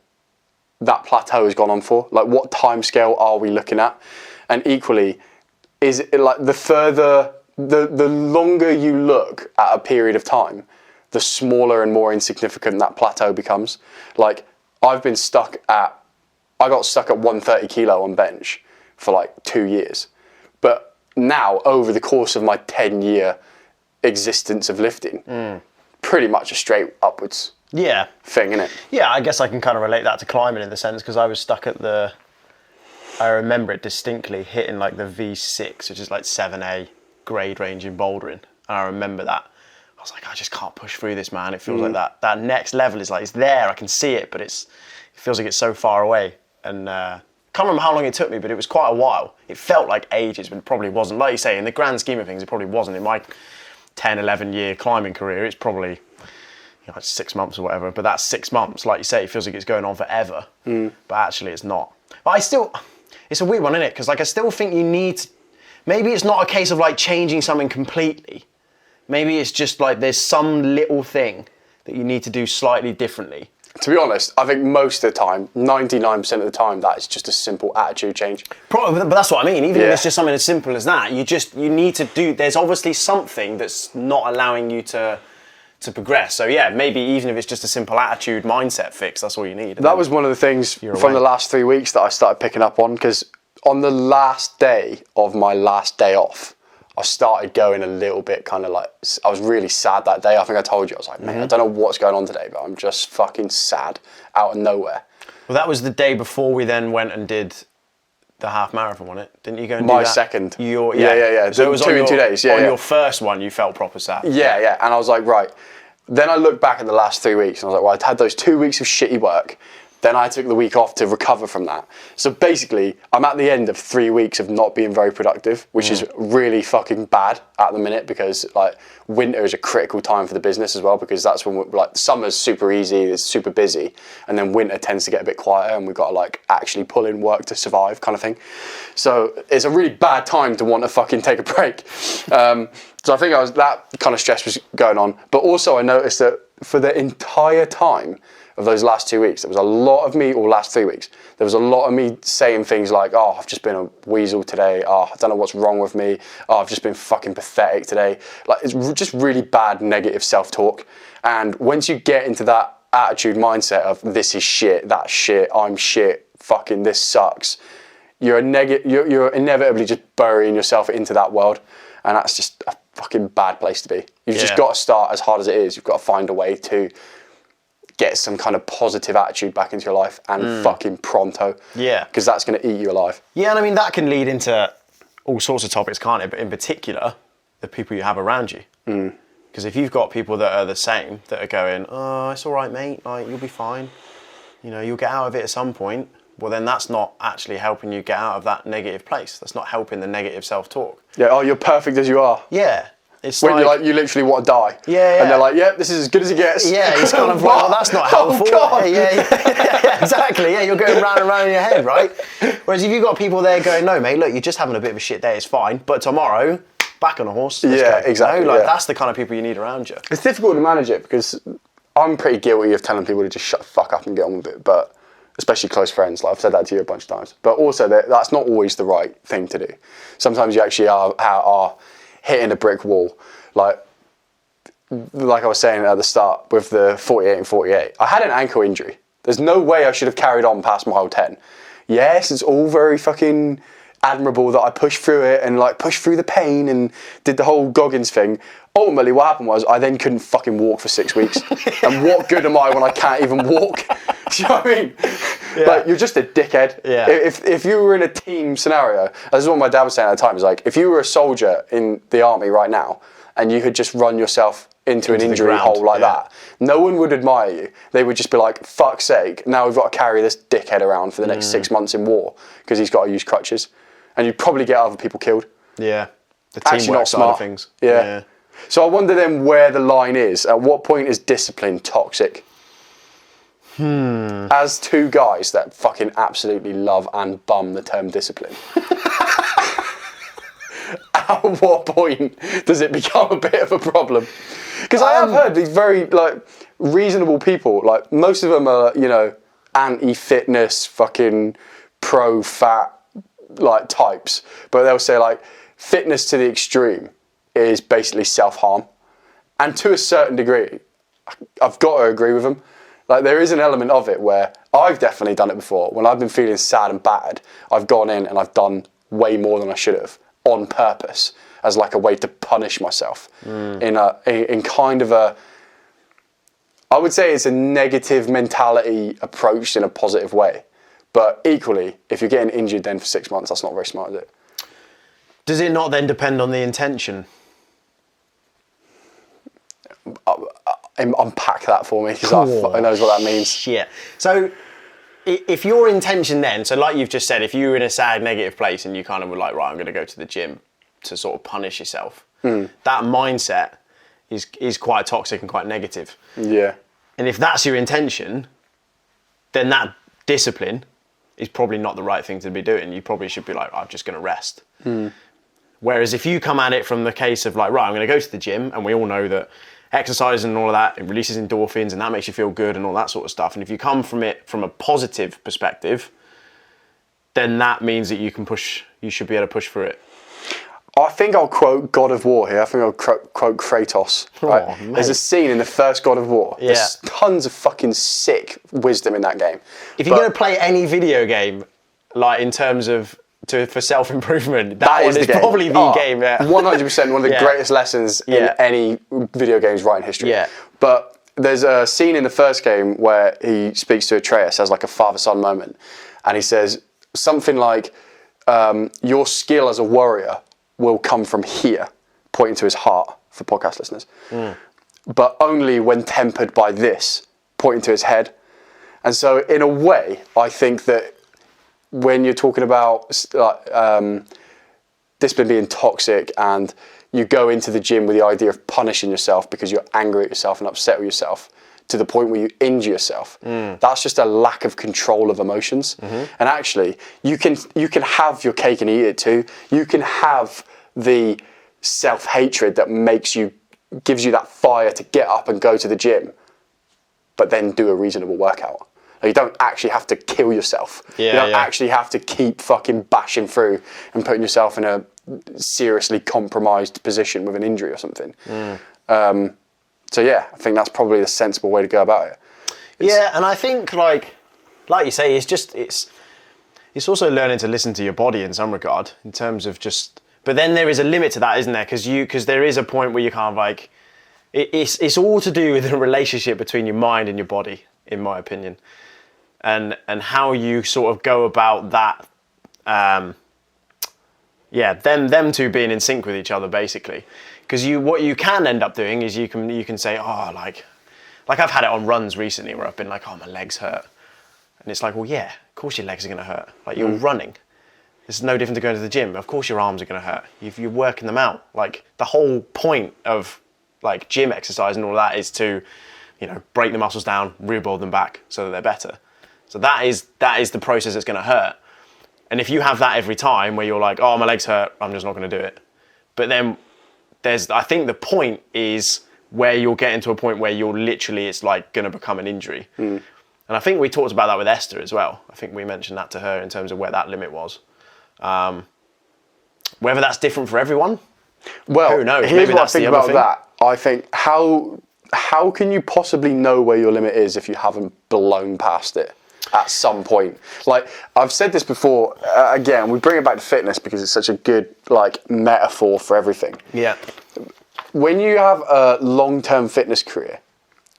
that plateau has gone on for. Like, what time scale are we looking at? And equally, is it like the longer you look at a period of time, the smaller and more insignificant that plateau becomes. Like, I got stuck at 130 kilo on bench for like 2 years. But now, over the course of my 10-year existence of lifting, pretty much a straight upwards thing, innit? Yeah, I guess I can kind of relate that to climbing in the sense, because I was stuck at I remember it distinctly, hitting like the V6, which is like 7A, grade range in bouldering, and I remember that was like, I just can't push through this, man. It feels like that next level is like, it's there, I can see it, but it feels like it's so far away. And can't remember how long it took me, but it was quite a while. It felt like ages, but it probably wasn't. Like you say, in the grand scheme of things, it probably wasn't. In my 10, 11 year climbing career, it's probably like 6 months or whatever. But that's 6 months. Like you say, it feels like it's going on forever. But actually, it's not. But it's a weird one, isn't it? Because like I still think you need to, maybe it's not a case of like changing something completely. Maybe it's just like there's some little thing that you need to do slightly differently. To be honest, I think most of the time, 99% of the time, that is just a simple attitude change. Probably, but that's what I mean. Even if it's just something as simple as that, you need to do. There's obviously something that's not allowing you to progress. So yeah, maybe even if it's just a simple attitude mindset fix, that's all you need. That was one of the things from the last 3 weeks that I started picking up on, because on the last day of my last day off, I started going a little bit kind of like, I was really sad that day. I think I told you, I was like, man, I don't know what's going on today, but I'm just fucking sad out of nowhere. Well, that was the day before we then went and did the half marathon, wasn't it? Didn't you go and do My that? second. Yeah. So it was 2 in 2 days, yeah. On your first one, you felt proper sad. Yeah. And I was like, right. Then I looked back at the last 3 weeks and I was like, well, I'd had those 2 weeks of shitty work. Then I took the week off to recover from that. So basically, I'm at the end of 3 weeks of not being very productive, which is really fucking bad at the minute, because like winter is a critical time for the business as well, because that's when like summer's super easy, it's super busy, and then winter tends to get a bit quieter and we've got to like actually pull in work to survive kind of thing. So it's a really bad time to want to fucking take a break. So I think that kind of stress was going on. But also I noticed that for the entire time of those last 2 weeks, there was a lot of me, or last 3 weeks, there was a lot of me saying things like, oh, I've just been a weasel today. Oh, I don't know what's wrong with me. Oh, I've just been fucking pathetic today. Like, it's just really bad negative self-talk. And once you get into that attitude mindset of this is shit, that's shit, I'm shit, fucking this sucks, you're inevitably just burying yourself into that world. And that's just a fucking bad place to be. You've just got to start as hard as it is. You've got to find a way to get some kind of positive attitude back into your life, and fucking pronto. Yeah. Because that's going to eat you alive. Yeah, and I mean, that can lead into all sorts of topics, can't it? But in particular, the people you have around you. Because if you've got people that are the same, that are going, oh, it's all right, mate, like, you'll be fine, you know, you'll get out of it at some point, well, then that's not actually helping you get out of that negative place. That's not helping the negative self-talk. Yeah, oh, you're perfect as you are. Yeah. It's when you literally want to die. Yeah. And they're like, yep, this is as good as it gets. Yeah, it's kind of like, well, that's not helpful. Oh, God. Yeah, exactly. Yeah, you're going round and round in your head, right? Whereas if you've got people there going, no, mate, look, you're just having a bit of a shit day, it's fine, but tomorrow, back on a horse. Let's go. Exactly. You know? Like, that's the kind of people you need around you. It's difficult to manage it, because I'm pretty guilty of telling people to just shut the fuck up and get on with it, but especially close friends, like I've said that to you a bunch of times. But also, that's not always the right thing to do. Sometimes you actually are hitting a brick wall. Like I was saying at the start with the 48 and 48, I had an ankle injury. There's no way I should have carried on past mile 10. Yes, it's all very fucking admirable that I pushed through it and like pushed through the pain and did the whole Goggins thing. Ultimately, what happened was I then couldn't fucking walk for 6 weeks. And what good am I when I can't even walk? Do you know what I mean? Yeah. Like, you're just a dickhead. Yeah. If you were in a team scenario, this is what my dad was saying at the time, is like, if you were a soldier in the army right now and you had just run yourself into an injury hole like that, no one would admire you. They would just be like, fuck's sake, now we've got to carry this dickhead around for the next 6 months in war because he's got to use crutches. And you'd probably get other people killed. Yeah. The teamwork side of things. Yeah. So I wonder then where the line is. At what point is discipline toxic? As two guys that fucking absolutely love and bum the term discipline. At what point does it become a bit of a problem? Because I have heard these very like reasonable people, like most of them are, you know, anti-fitness, fucking pro-fat like types, but they'll say like fitness to the extreme is basically self-harm. And to a certain degree, I've got to agree with them. Like, there is an element of it where I've definitely done it before. When I've been feeling sad and bad, I've gone in and I've done way more than I should have on purpose as like a way to punish myself in kind of a, I would say it's a negative mentality approached in a positive way. But equally, if you're getting injured then for 6 months, that's not very smart, is it? Does it not then depend on the intention? unpack that for me, because I knows what that means. Shit. So if your intention then, so like you've just said, if you were in a sad, negative place and you kind of were like, right, I'm going to go to the gym to sort of punish yourself, that mindset is quite toxic and quite negative. Yeah. And if that's your intention, then that discipline is probably not the right thing to be doing. You probably should be like, I'm just going to rest. Whereas if you come at it from the case of like, right, I'm going to go to the gym, and we all know that exercise and all of that, it releases endorphins and that makes you feel good and all that sort of stuff. And if you come from it from a positive perspective, then that means that you should be able to push through it. I think I'll quote God of War here. I think I'll quote Kratos. Right? There's a scene in the first God of War. Yeah. There's tons of fucking sick wisdom in that game. If you're going to play any video game, like in terms of for self-improvement, that one is probably the game. Yeah. 100%, one of the greatest lessons in any video game's writing history. Yeah. But there's a scene in the first game where he speaks to Atreus as like a father-son moment. And he says something like, your skill as a warrior will come from here, pointing to his heart for podcast listeners. But only when tempered by this, pointing to his head. And so in a way, I think that when you're talking about discipline being toxic and you go into the gym with the idea of punishing yourself because you're angry at yourself and upset with yourself to the point where you injure yourself, that's just a lack of control of emotions. And actually, you can have your cake and eat it too. You can have the self-hatred that gives you that fire to get up and go to the gym, but then do a reasonable workout. You don't actually have to kill yourself. You don't actually have to keep fucking bashing through and putting yourself in a seriously compromised position with an injury or something. So yeah, I think that's probably the sensible way to go about it. And I think like you say, it's it's also learning to listen to your body in some regard, in terms of just. But then there is a limit to that, isn't there? Because there is a point where you kind of like, it's all to do with the relationship between your mind and your body, in my opinion, and how you sort of go about that. Them two being in sync with each other, basically. Because what you can end up doing is you can say, oh, like I've had it on runs recently where I've been like, oh, my legs hurt. And it's like, well, yeah, of course your legs are going to hurt. Like, you're running. It's no different to going to the gym. Of course your arms are going to hurt. You're working them out. Like, the whole point of like gym exercise and all that is to, break the muscles down, rebuild them back so that they're better. So that is the process that's going to hurt. And if you have that every time where you're like, oh, my legs hurt, I'm just not going to do it. But then I think the point is where you're getting to a point where you're literally, it's like going to become an injury. And I think we talked about that with Esther as well. I think we mentioned that to her in terms of where that limit was. Whether that's different for everyone, well, who knows? Here's Maybe what that's I think the other about thing. that. I think how can you possibly know where your limit is if you haven't blown past it at some point? Like, I've said this before, again, we bring it back to fitness because it's such a good metaphor for everything. Yeah. When you have a long-term fitness career,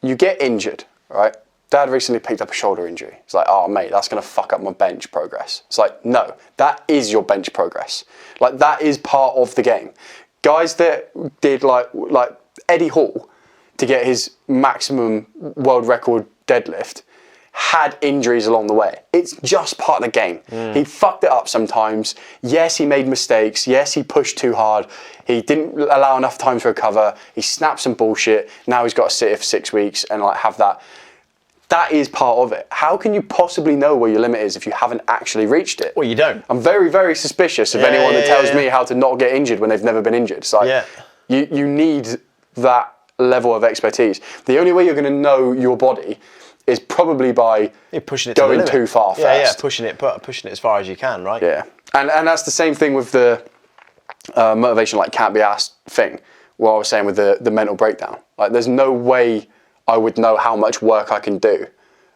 you get injured, right? Dad recently picked up a shoulder injury. It's like, oh, mate, that's going to fuck up my bench progress. It's like, no, that is your bench progress. Like, that is part of the game. Guys that did like Eddie Hall to get his maximum world record deadlift had injuries along the way. It's just part of the game. He fucked it up sometimes. Yes, he made mistakes. Yes, he pushed too hard. He didn't allow enough time to recover. He snapped some bullshit. Now he's got to sit here for 6 weeks and have that. That is part of it. How can you possibly know where your limit is if you haven't actually reached it? Well, you don't. I'm very, very suspicious of anyone that tells me how to not get injured when they've never been injured. It's like, you need that level of expertise. The only way you're going to know your body is probably by pushing it going too far first. Pushing it as far as you can, right? Yeah, and that's the same thing with the motivation Cant Be Asked thing. What I was saying with the mental breakdown. Like, there's no way I would know how much work I can do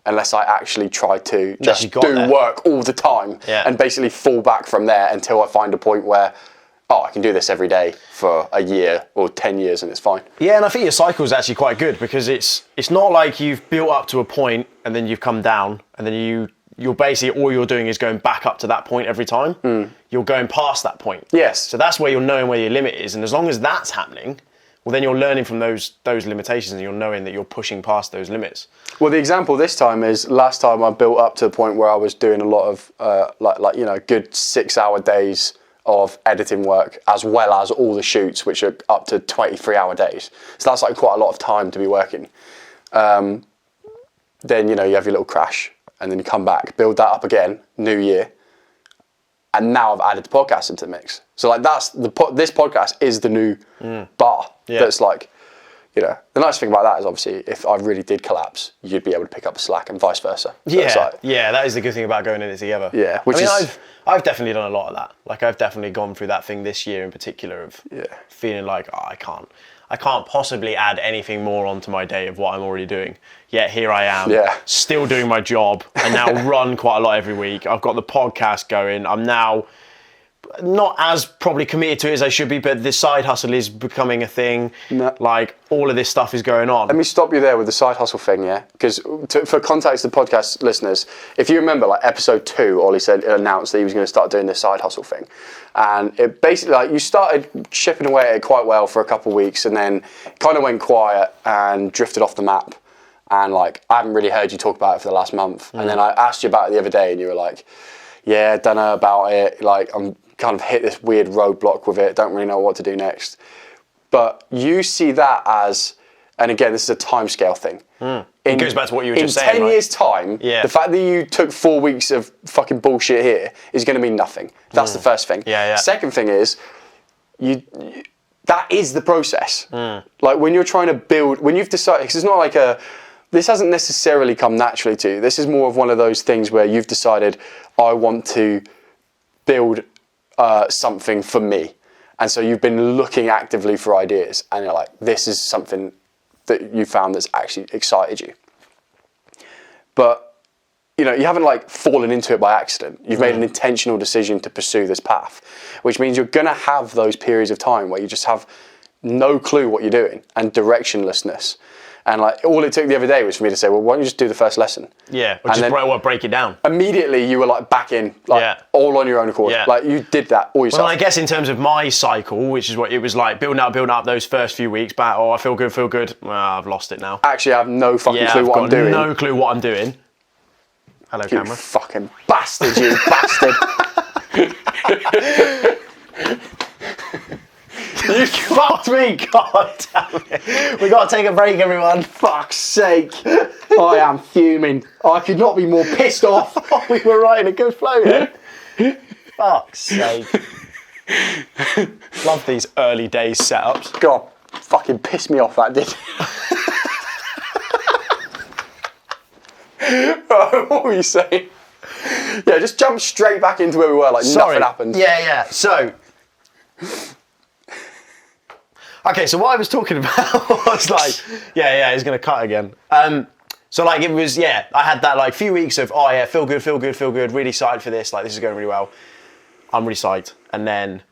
unless I actually try to just do work all the time and basically fall back from there until I find a point where, I can do this every day for a year or 10 years and it's fine. Yeah, and I think your cycle is actually quite good because it's not like you've built up to a point and then you've come down and then you're basically, all you're doing is going back up to that point every time. You're going past that point. Yes. So that's where you're knowing where your limit is. And as long as that's happening, well, then you're learning from those limitations, and you're knowing that you're pushing past those limits. Well, the example this time is last time I built up to a point where I was doing a lot of good 6-hour days of editing work, as well as all the shoots, which are up to 23-hour days. So that's like quite a lot of time to be working. Then you have your little crash, and then you come back, build that up again, new year, and now I've added the podcast into the mix. So like this podcast is the new bar. Yeah. That's like, the nice thing about that is obviously if I really did collapse, you'd be able to pick up the slack and vice versa. So that is the good thing about going in it together. Yeah, I've definitely done a lot of that. Like I've definitely gone through that thing this year in particular of feeling like I can't possibly add anything more onto my day of what I'm already doing. Yet here I am, still doing my job, and now run quite a lot every week. I've got the podcast going. I'm now not as probably committed to it as I should be, but the side hustle is becoming a thing. No. Like all of this stuff is going on. Let me stop you there with the side hustle thing, yeah? Because for context of the podcast listeners, if you remember like episode 2, Ollie announced that he was going to start doing this side hustle thing. And it basically like you started chipping away at it quite well for a couple of weeks, and then kind of went quiet and drifted off the map. And like I haven't really heard you talk about it for the last month. And then I asked you about it the other day, and you were like, yeah, don't know about it. Like I'm kind of hit this weird roadblock with it, don't really know what to do next. But you see that as, and again, this is a timescale thing. It goes back to what you were just saying, in 10 years' time, the fact that you took 4 weeks of fucking bullshit here is going to mean nothing. That's the first thing. Second thing is, that is the process. Like when you're trying to build, when you've decided, because it's not like this hasn't necessarily come naturally to you. This is more of one of those things where you've decided, I want to build something for me. And so you've been looking actively for ideas, and you're like, this is something that you found that's actually excited you. But, you haven't like fallen into it by accident. You've made an intentional decision to pursue this path, which means you're going to have those periods of time where you just have no clue what you're doing and directionlessness. And like all it took the other day was for me to say, well, why don't you just do the first lesson? Yeah, or just break it down. Immediately you were like back in, all on your own accord. Yeah. Like you did that all yourself. Well, I guess in terms of my cycle, which is what it was like, building up those first few weeks, back, I feel good. Well, I've lost it now. Actually, I have no fucking clue what I'm doing. No clue what I'm doing. Hello, you camera. Fucking bastard, you bastard. You fucked me, god damn it. We got to take a break, everyone. Fuck's sake. I am fuming. I could not be more pissed off. We were right in a good flow here. Fuck's sake. Love these early days setups. God, fucking pissed me off that did. Right, what were you saying? Yeah, just jump straight back into where we were, like nothing happened. Yeah. So... Okay, so what I was talking about was like, he's going to cut again. So like it was, I had that like few weeks of, feel good, really psyched for this, like this is going really well. I'm really psyched. And then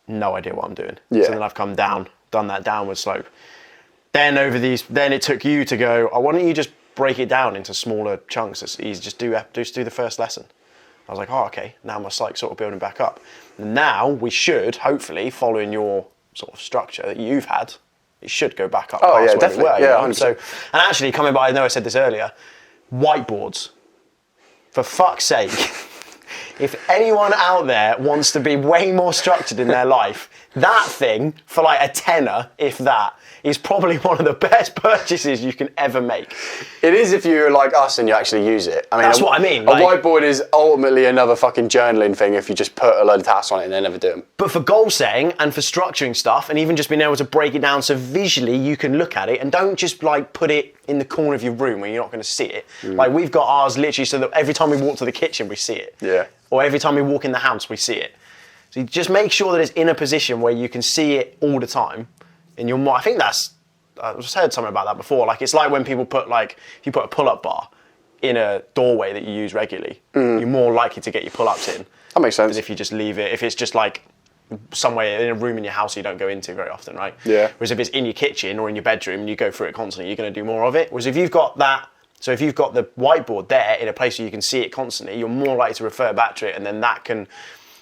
no idea what I'm doing. Yeah. So then I've come down, done that downward slope. Then then it took you to go, why don't you just break it down into smaller chunks? It's easy, just do the first lesson. I was like, okay, now my psych's sort of building back up. Now we should, hopefully, following your sort of structure that you've had, it should go back up. Oh yeah, definitely. Yeah, so, and actually coming by, I know I said this earlier, whiteboards. For fuck's sake, if anyone out there wants to be way more structured in their life, that thing for like a tenner, if that, is probably one of the best purchases you can ever make. It is if you're like us and you actually use it. I mean, that's what I mean. A whiteboard is ultimately another fucking journaling thing if you just put a load of tasks on it and then never do them. But for goal setting and for structuring stuff and even just being able to break it down so visually you can look at it and don't just like put it in the corner of your room where you're not going to see it. Like we've got ours literally so that every time we walk to the kitchen we see it. Yeah. Or every time we walk in the house we see it. So you just make sure that it's in a position where you can see it all the time. In your mind, I think I've just heard something about that before. Like it's like when people put if you put a pull-up bar in a doorway that you use regularly, you're more likely to get your pull-ups in. That makes sense. Than if you just leave it. If it's just like somewhere in a room in your house you don't go into very often, right? Yeah. Whereas if it's in your kitchen or in your bedroom and you go through it constantly, you're going to do more of it. Whereas if you've got the whiteboard there in a place where you can see it constantly, you're more likely to refer back to it, and then that can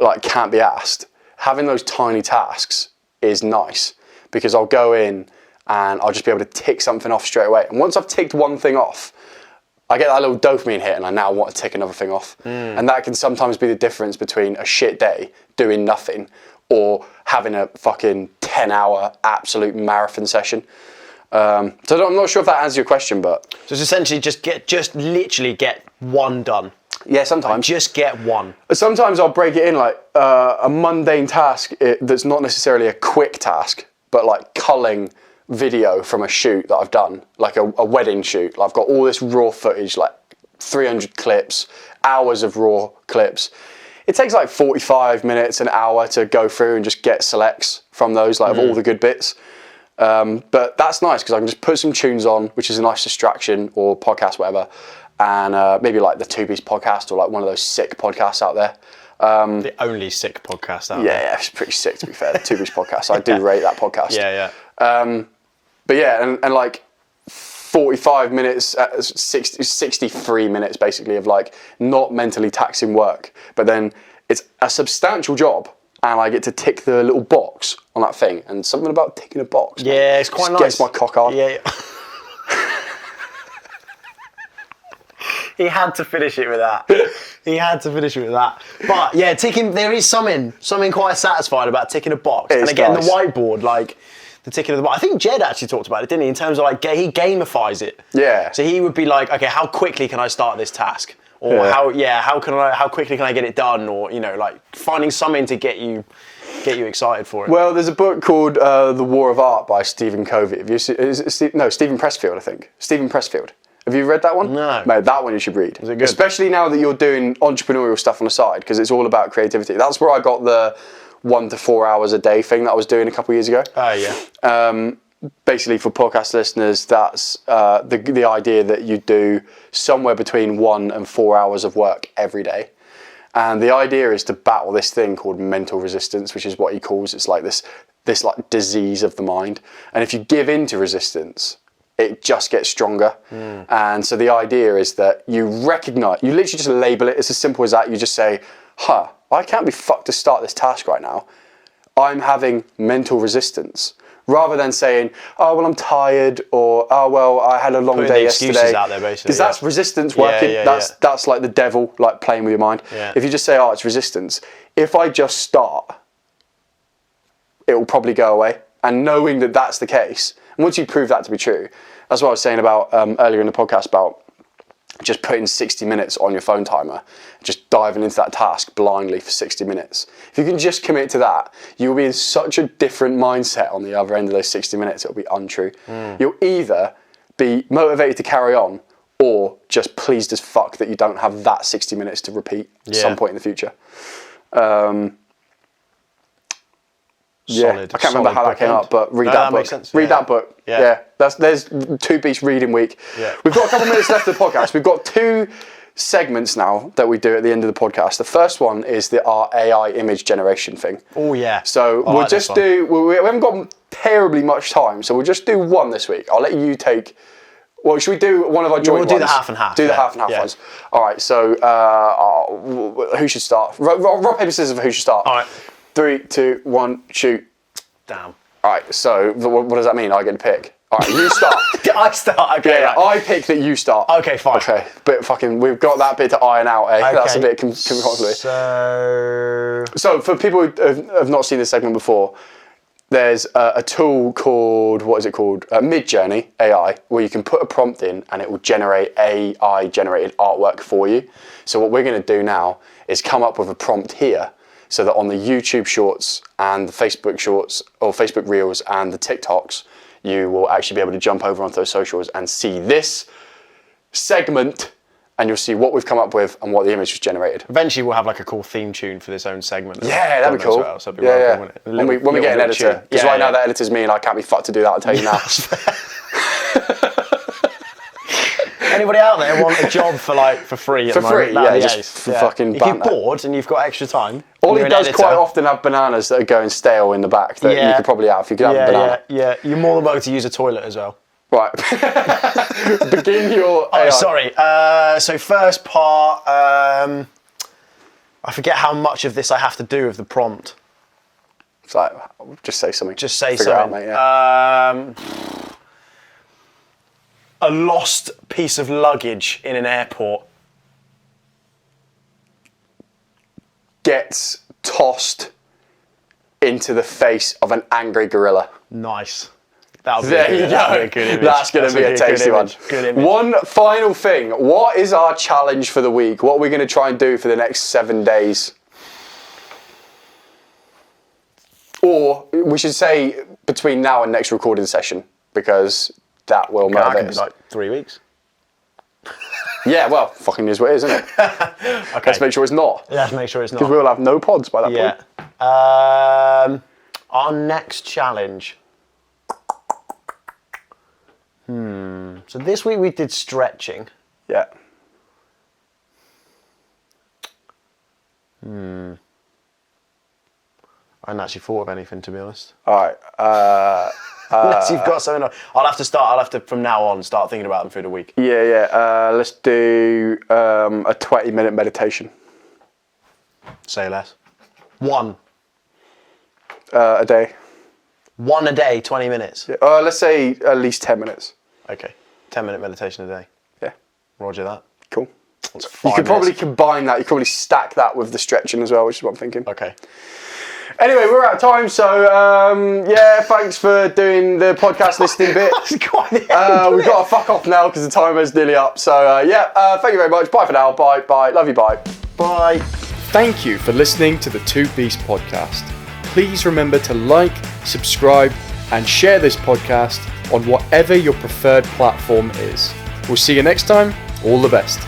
like Can't Be Asked, having those tiny tasks is nice because I'll go in and I'll just be able to tick something off straight away. And once I've ticked one thing off, I get that little dopamine hit and I now want to tick another thing off. And that can sometimes be the difference between a shit day doing nothing or having a fucking 10-hour absolute marathon session. So I'm not sure if that answers your question, but... So it's essentially just literally get one done. Yeah, sometimes. Just get one. Sometimes I'll break it in like a mundane task that's not necessarily a quick task, but like culling video from a shoot that I've done, like a wedding shoot. Like I've got all this raw footage, like 300 clips, hours of raw clips. It takes like 45 minutes, an hour to go through and just get selects from those, like of all the good bits. But that's nice because I can just put some tunes on, which is a nice distraction, or podcast, whatever. And maybe like the Two Beast podcast or like one of those sick podcasts out there. The only sick podcast out there. Yeah, it's pretty sick to be fair. The Two Beast podcast. I do rate that podcast. Yeah. But yeah, and like 45 minutes, 63 minutes basically of like not mentally taxing work. But then it's a substantial job and I get to tick the little box on that thing. And something about ticking a box. Yeah, it's quite nice. Gets my cock hard. Yeah. He had to finish it with that. But yeah, ticking, there is something quite satisfying about ticking a box. It's and again, nice. the whiteboard, like the ticking of the box. I think Jed actually talked about it, didn't he? In terms of like, he gamifies it. Yeah. So he would be like, okay, how quickly can I start this task? Or how quickly can I get it done? Or, you know, like finding something to get you excited for it. Well, there's a book called The War of Art by Stephen Covey. Have you seen, Stephen Pressfield, I think. Stephen Pressfield. Have you read that one? No. Mate, that one you should read. Is it good? Especially now that you're doing entrepreneurial stuff on the side, because it's all about creativity. That's where I got the 1 to 4 hours a day thing that I was doing a couple of years ago. Oh, yeah. Basically, for podcast listeners, that's the idea that you do somewhere between 1 and 4 hours of work every day. And the idea is to battle this thing called mental resistance, which is what he calls, it's like this like disease of the mind. And if you give in to resistance, it just gets stronger. And so the idea is that you literally just label it. It's as simple as that. You just say, I can't be fucked to start this task right now. I'm having mental resistance. Rather than saying, oh, well, I'm tired, or, oh, well, I had a long day yesterday. Excuses out there, basically. Because that's resistance working. That's like the devil, like playing with your mind. Yeah. If you just say, oh, it's resistance, if I just start, it will probably go away. And knowing that that's the case, and once you prove that to be true, that's what I was saying about earlier in the podcast about just putting 60 minutes on your phone timer, just diving into that task blindly for 60 minutes. If you can just commit to that, you'll be in such a different mindset on the other end of those 60 minutes, it'll be untrue. You'll either be motivated to carry on or just pleased as fuck that you don't have that 60 minutes to repeat at some point in the future. Solid, I can't remember how that came up, but read that book. Makes sense. Read that book. Yeah. There's 2 Beast reading week. Yeah. We've got a couple minutes left of the podcast. We've got 2 segments now that we do at the end of the podcast. The first one is our AI image generation thing. Oh yeah. So we'll just do. We haven't got terribly much time, so we'll just do one this week. I'll let you take. Well, should we do one of our joint ones? We'll do the half and half. Do the half and half ones. All right. So who should start? Rock, paper, scissors for who should start. All right. 3, 2, 1, shoot. Damn. All right, so what does that mean? I get to pick. All right, you start. I start. Okay. Yeah, right. I pick that you start. Okay, fine. Okay, we've got that bit to iron out, eh? Okay. That's a bit complicated. So for people who have not seen this segment before, there's a tool called, what is it called? Midjourney AI, where you can put a prompt in and it will generate AI-generated artwork for you. So what we're going to do now is come up with a prompt here, so that on the YouTube Shorts and the Facebook Shorts or Facebook Reels and the TikToks, you will actually be able to jump over onto those socials and see this segment, and you'll see what we've come up with and what the image was generated. Eventually, we'll have like a cool theme tune for this own segment. Yeah, that'd be cool. Well, so that'd be well, wouldn't it? When we get an editor, because right now that editor's me and I can't be fucked to do that. I'll tell you now. Anybody out there want a job for free? For free, fucking If banter. you're bored and you've got extra time, Ollie does quite often have bananas that are going stale in the back that you could probably have. You could have a banana. Yeah, you're more than welcome to use a toilet as well. Right. Begin your AI. Sorry. So first part, I forget how much of this I have to do with the prompt. It's like, just say something. Just say Figure it something. out, mate, yeah. A lost piece of luggage in an airport. Gets tossed into the face of an angry gorilla. Nice. That'll be There you go. that'll be a good image. That's going to be a tasty one. Good image. One final thing. What is our challenge for the week? What are we going to try and do for the next 7 days? Or we should say between now and next recording session, because that will That motivate could be us. like 3 weeks. Yeah, well, fucking is what it is, isn't it? Okay. Let's make sure it's not. Let's make sure it's not. Because we'll have no pods by that point. Yeah. Our next challenge. So this week we did stretching. Yeah. I hadn't actually thought of anything, to be honest. All right. Unless you've got something. I'll have to from now on start thinking about them through the week. Yeah. Let's do a 20-minute meditation. Say less. One A day. a day, 20 minutes. Yeah. Let's say at least 10 minutes. Okay. 10-minute meditation a day. Yeah. Roger that. Cool. That's You 5 could probably minutes. combine that. You could probably stack that with the stretching as well, which is what I'm thinking. Okay. Anyway, we're out of time, so thanks for doing the podcast listening bit. That's quite the end, We've got to fuck off now because the timer's nearly up. So thank you very much. Bye for now. Bye. Love you. Bye. Bye. Thank you for listening to the Two Beast podcast. Please remember to like, subscribe, and share this podcast on whatever your preferred platform is. We'll see you next time. All the best.